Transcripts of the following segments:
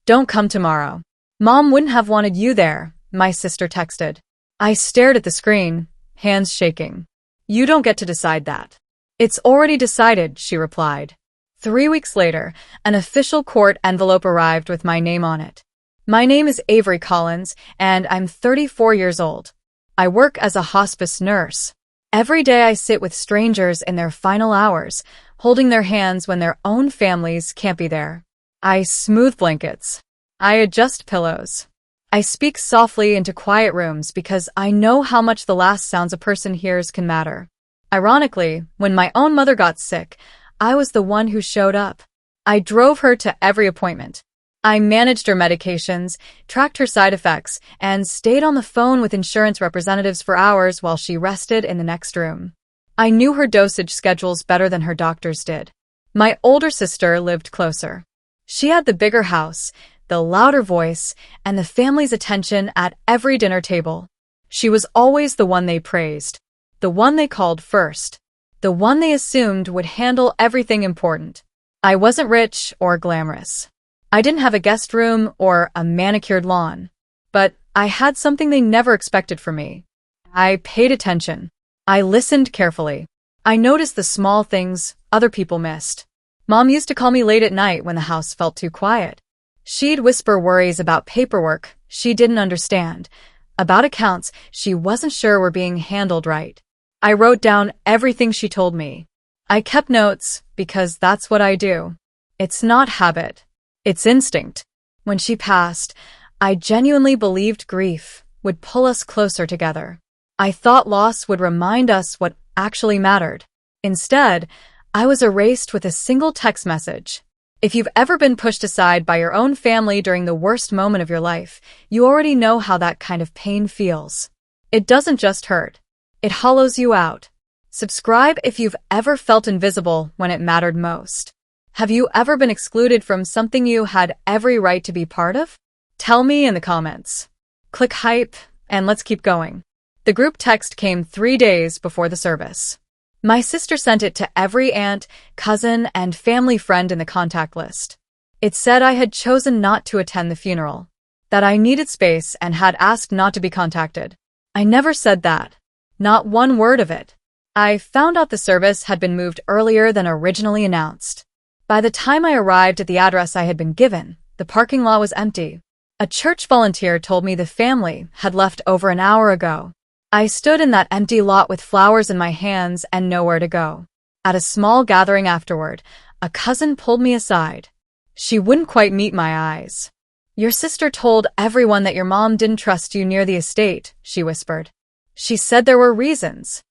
Don't come tomorrow. Mom wouldn't have wanted you there, my sister texted. I stared at the screen, hands shaking. You don't get to decide that. It's already decided, she replied. 3 weeks later, an official court envelope arrived with my name on it. My name is Avery Collins, and I'm 34 years old. I work as a hospice nurse. Every day I sit with strangers in their final hours, holding their hands when their own families can't be there. I smooth blankets. I adjust pillows. I speak softly into quiet rooms because I know how much the last sounds a person hears can matter. Ironically, when my own mother got sick, I was the one who showed up. I drove her to every appointment. I managed her medications, tracked her side effects, and stayed on the phone with insurance representatives for hours while she rested in the next room. I knew her dosage schedules better than her doctors did. My older sister lived closer. She had the bigger house, the louder voice, and the family's attention at every dinner table. She was always the one they praised, the one they called first, the one they assumed would handle everything important. I wasn't rich or glamorous. I didn't have a guest room or a manicured lawn, but I had something they never expected from me. I paid attention. I listened carefully. I noticed the small things other people missed. Mom used to call me late at night when the house felt too quiet. She'd whisper worries about paperwork she didn't understand, about accounts she wasn't sure were being handled right. I wrote down everything she told me. I kept notes because that's what I do. It's not habit. It's instinct. When she passed, I genuinely believed grief would pull us closer together. I thought loss would remind us what actually mattered. Instead, I was erased with a single text message. If you've ever been pushed aside by your own family during the worst moment of your life, you already know how that kind of pain feels. It doesn't just hurt. It hollows you out. Subscribe if you've ever felt invisible when it mattered most. Have you ever been excluded from something you had every right to be part of? Tell me in the comments. Click hype, and let's keep going. The group text came 3 days before the service. My sister sent it to every aunt, cousin, and family friend in the contact list. It said I had chosen not to attend the funeral, that I needed space and had asked not to be contacted. I never said that. Not one word of it. I found out the service had been moved earlier than originally announced. By the time I arrived at the address I had been given, the parking lot was empty. A church volunteer told me the family had left over an hour ago. I stood in that empty lot with flowers in my hands and nowhere to go. At a small gathering afterward, a cousin pulled me aside. She wouldn't quite meet my eyes. Your sister told everyone that your mom didn't trust you near the estate, she whispered. She said there were reasons.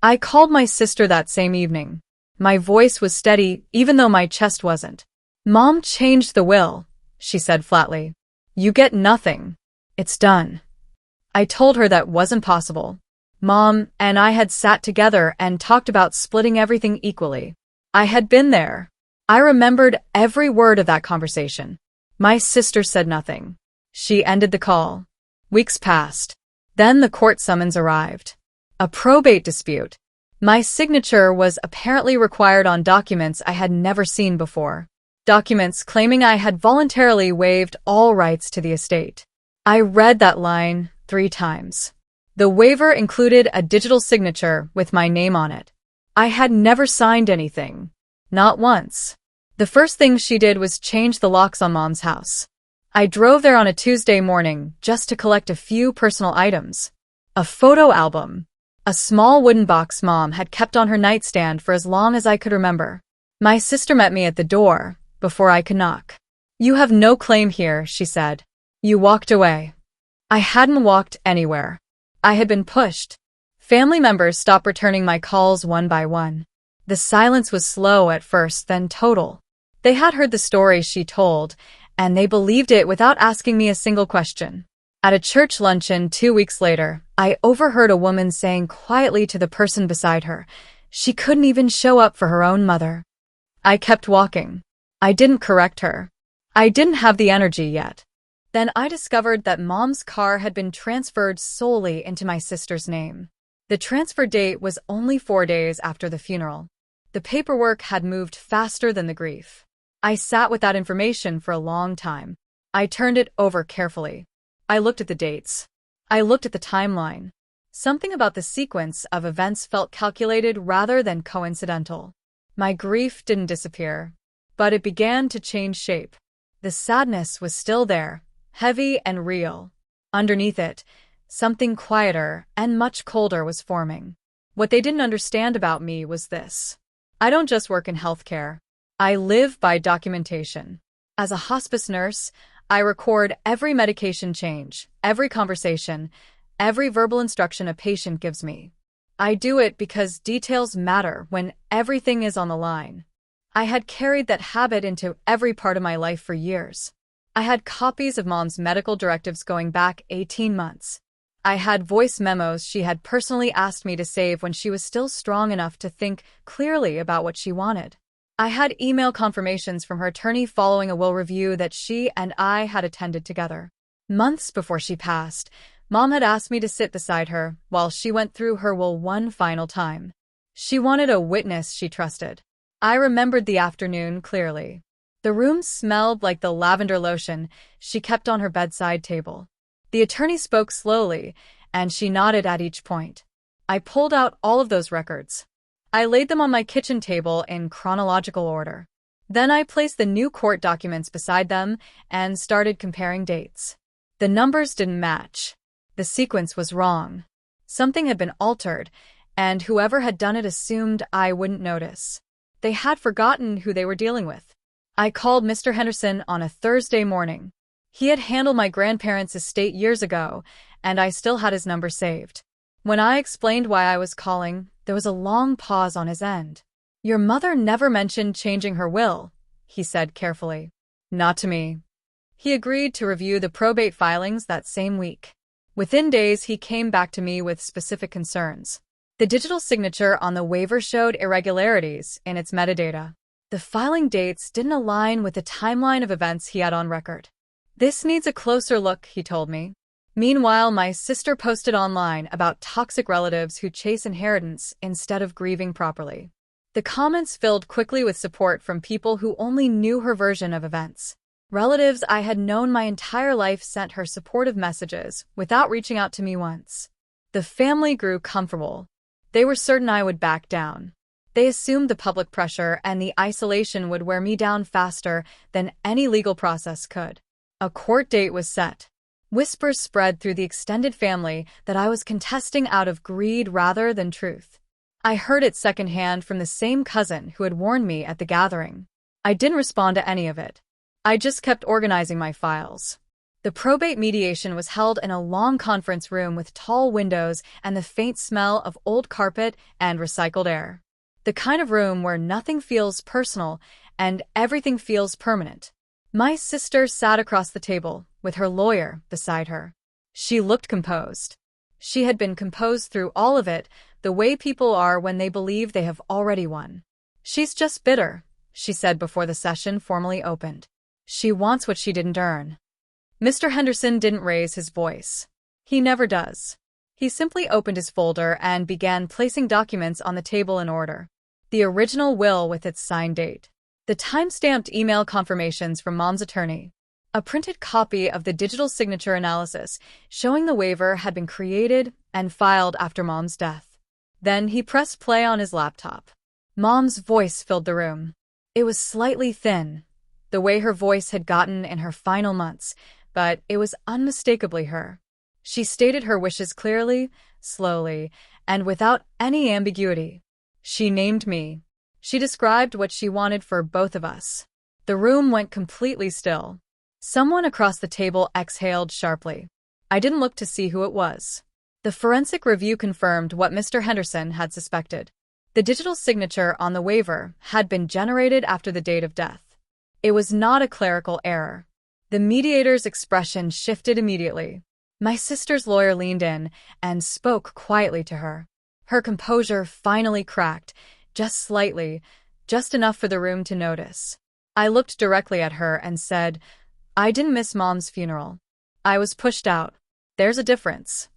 I called my sister that same evening. My voice was steady, even though my chest wasn't. Mom changed the will, she said flatly. You get nothing. It's done. I told her that wasn't possible. Mom and I had sat together and talked about splitting everything equally. I had been there. I remembered every word of that conversation. My sister said nothing. She ended the call. Weeks passed. Then the court summons arrived. A probate dispute. My signature was apparently required on documents I had never seen before. Documents claiming I had voluntarily waived all rights to the estate. I read that line 3 times. The waiver included a digital signature with my name on it. I had never signed anything. Not once. The first thing she did was change the locks on Mom's house. I drove there on a Tuesday morning just to collect a few personal items. A photo album. A small wooden box Mom had kept on her nightstand for as long as I could remember. My sister met me at the door before I could knock. You have no claim here, she said. You walked away. I hadn't walked anywhere. I had been pushed. Family members stopped returning my calls one by one. The silence was slow at first, then total. They had heard the story she told, and they believed it without asking me a single question. At a church luncheon 2 weeks later, I overheard a woman saying quietly to the person beside her, she couldn't even show up for her own mother. I kept walking. I didn't correct her. I didn't have the energy yet. Then I discovered that Mom's car had been transferred solely into my sister's name. The transfer date was only 4 days after the funeral. The paperwork had moved faster than the grief. I sat with that information for a long time. I turned it over carefully. I looked at the dates. I looked at the timeline. Something about the sequence of events felt calculated rather than coincidental. My grief didn't disappear, but it began to change shape. The sadness was still there, heavy and real. Underneath it, something quieter and much colder was forming. What they didn't understand about me was this. I don't just work in healthcare. I live by documentation. As a hospice nurse, I record every medication change, every conversation, every verbal instruction a patient gives me. I do it because details matter when everything is on the line. I had carried that habit into every part of my life for years. I had copies of Mom's medical directives going back 18 months. I had voice memos she had personally asked me to save when she was still strong enough to think clearly about what she wanted. I had email confirmations from her attorney following a will review that she and I had attended together. Months before she passed, Mom had asked me to sit beside her while she went through her will one final time. She wanted a witness she trusted. I remembered the afternoon clearly. The room smelled like the lavender lotion she kept on her bedside table. The attorney spoke slowly, and she nodded at each point. I pulled out all of those records. I laid them on my kitchen table in chronological order. Then I placed the new court documents beside them and started comparing dates. The numbers didn't match. The sequence was wrong. Something had been altered, and whoever had done it assumed I wouldn't notice. They had forgotten who they were dealing with. I called Mr. Henderson on a Thursday morning. He had handled my grandparents' estate years ago, and I still had his number saved. When I explained why I was calling, there was a long pause on his end. "Your mother never mentioned changing her will," he said carefully. "Not to me." He agreed to review the probate filings that same week. Within days, he came back to me with specific concerns. The digital signature on the waiver showed irregularities in its metadata. The filing dates didn't align with the timeline of events he had on record. "This needs a closer look," he told me. Meanwhile, my sister posted online about toxic relatives who chase inheritance instead of grieving properly. The comments filled quickly with support from people who only knew her version of events. Relatives I had known my entire life sent her supportive messages without reaching out to me once. The family grew comfortable. They were certain I would back down. They assumed the public pressure and the isolation would wear me down faster than any legal process could. A court date was set. Whispers spread through the extended family that I was contesting out of greed rather than truth. I heard it secondhand from the same cousin who had warned me at the gathering. I didn't respond to any of it. I just kept organizing my files. The probate mediation was held in a long conference room with tall windows and the faint smell of old carpet and recycled air. The kind of room where nothing feels personal and everything feels permanent. My sister sat across the table, with her lawyer beside her. She looked composed. She had been composed through all of it, the way people are when they believe they have already won. "She's just bitter," she said before the session formally opened. "She wants what she didn't earn." Mr. Henderson didn't raise his voice. He never does. He simply opened his folder and began placing documents on the table in order. The original will with its signed date. The time-stamped email confirmations from Mom's attorney. A printed copy of the digital signature analysis showing the waiver had been created and filed after Mom's death. Then he pressed play on his laptop. Mom's voice filled the room. It was slightly thin, the way her voice had gotten in her final months, but it was unmistakably her. She stated her wishes clearly, slowly, and without any ambiguity. She named me. She described what she wanted for both of us. The room went completely still. Someone across the table exhaled sharply. I didn't look to see who it was. The forensic review confirmed what Mr. Henderson had suspected. The digital signature on the waiver had been generated after the date of death. It was not a clerical error. The mediator's expression shifted immediately. My sister's lawyer leaned in and spoke quietly to her. Her composure finally cracked, just slightly, just enough for the room to notice. I looked directly at her and said, "I didn't miss Mom's funeral. I was pushed out. There's a difference."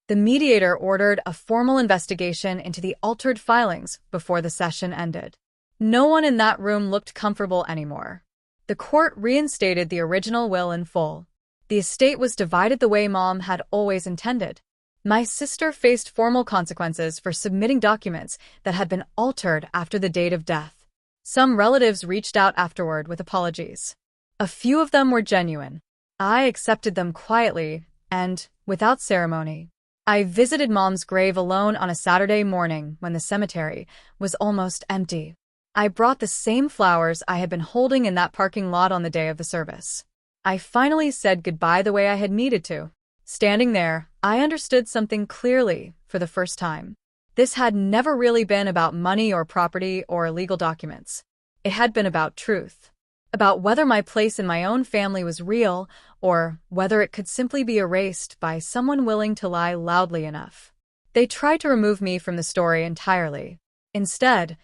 The mediator ordered a formal investigation into the altered filings before the session ended. No one in that room looked comfortable anymore. The court reinstated the original will in full. The estate was divided the way Mom had always intended. My sister faced formal consequences for submitting documents that had been altered after the date of death. Some relatives reached out afterward with apologies. A few of them were genuine. I accepted them quietly and without ceremony. I visited Mom's grave alone on a Saturday morning when the cemetery was almost empty. I brought the same flowers I had been holding in that parking lot on the day of the service. I finally said goodbye the way I had needed to. Standing there, I understood something clearly for the first time. This had never really been about money or property or legal documents. It had been about truth. About whether my place in my own family was real or whether it could simply be erased by someone willing to lie loudly enough. They tried to remove me from the story entirely. Instead,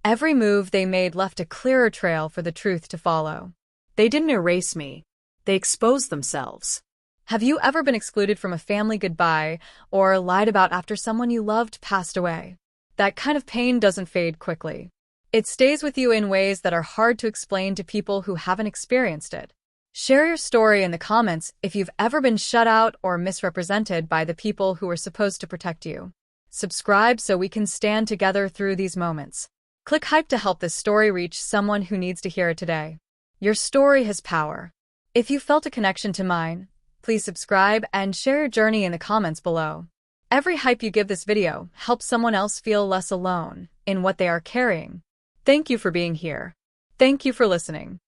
every move they made left a clearer trail for the truth to follow. They didn't erase me. They exposed themselves. Have you ever been excluded from a family goodbye or lied about after someone you loved passed away? That kind of pain doesn't fade quickly. It stays with you in ways that are hard to explain to people who haven't experienced it. Share your story in the comments if you've ever been shut out or misrepresented by the people who were supposed to protect you. Subscribe so we can stand together through these moments. Click hype to help this story reach someone who needs to hear it today. Your story has power. If you felt a connection to mine, please subscribe and share your journey in the comments below. Every hype you give this video helps someone else feel less alone in what they are carrying. Thank you for being here. Thank you for listening.